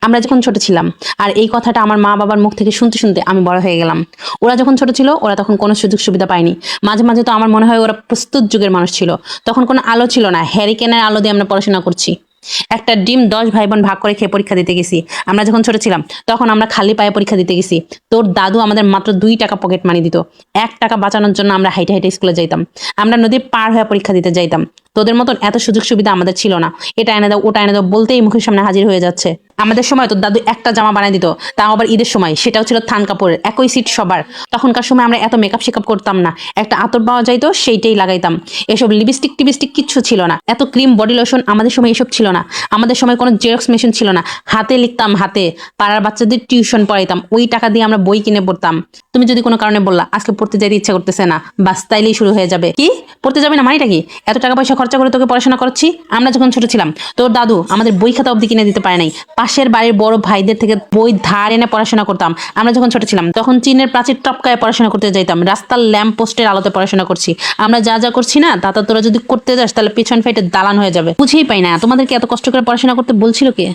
আমরা যখন ছোট ছিলাম, আর এই কথাটা আমার মা বাবার মুখ থেকে শুনতে শুনতে আমি বড় হয়ে গেলাম। ওরা যখন ছোট ছিল ওরা তখন কোনো সুযোগ সুবিধা পায়নি। মাঝে মাঝে তো আমার মনে হয় ওরা প্রস্তুত যুগের মানুষ ছিল। তখন কোনো আলো ছিল না, হ্যারিকেনের আলো দিয়ে আমরা পড়াশোনা করছি। একটা ডিম 10 ভাই বোন ভাগ করে খেয়ে পরীক্ষা দিতে গেছি। আমরা যখন ছোট ছিলাম তখন আমরা খালি পায়ে পরীক্ষা দিতে গেছি। তোর দাদু আমাদের মাত্র 2 টাকা পকেট মানি দিত। 1 টাকা বাঁচানোর জন্য আমরা হাইটে হাইটে স্কুলে যাইতাম। আমরা নদী পার হয়ে পরীক্ষা দিতে যাইতাম। তোদের মতন এত সুযোগ সুবিধা আমাদের ছিল না। এটা এনে দাও, ওটা এনে দাও বলতেই মুখের সামনে হাজির হয়ে যাচ্ছে। আমাদের সময় তোর দাদু একটা জামা বানিয়ে দিত, তাও আবার ঈদের সময়, সেটাও ছিল থান কাপড়ের, একই সিট সবার। তখনকার সময় আমরা এত মেকআপ শেকআপ করতাম না, একটা আতর পাওয়া যাইতো সেইটাই লাগাইতাম। এসব লিপস্টিক টিপস্টিক কিচ্ছু ছিল না, এত ক্রিম বডি লোশন আমাদের সময় এসব ছিল না। আমাদের সময় কোনো জেরক্স মেশিন ছিল না, হাতে লিখতাম, হাতে পাড়ার বাচ্চাদের টিউশন পড়াইতাম, ওই টাকা দিয়ে আমরা বই কিনে পড়তাম। তুমি যদি কোনো কারণে বললা আজকে পড়তে যাইতে ইচ্ছা করতেছে না, বাস তাইলেই শুরু হয়ে যাবে, কি পড়তে যাবে না মানেটা কি? এত টাকা পয়সা খরচা করে তোকে পড়াশোনা করছি। আমরা যখন ছোট ছিলাম তোর দাদু আমাদের বই খাতা অবধি কিনে দিতে পারে নাই। পাশের বাড়ির বড় ভাইদের থেকে বই ধার এনে পড়াশোনা করতাম। আমরা যখন ছোট ছিলাম তখন চীনের প্রাচীর টপকায় পড়াশোনা করতে যাইতাম, রাস্তার ল্যাম্প পোস্টের আলোতে পড়াশোনা করছি। আমরা যা যা করছি না তা তোরা যদি করতে যাস তাহলে পিছন ফাইটে দালান হয়ে যাবে। বুঝেই পাই না তোমাদেরকে এত কষ্ট করে পড়াশোনা করতে বলছিল কে?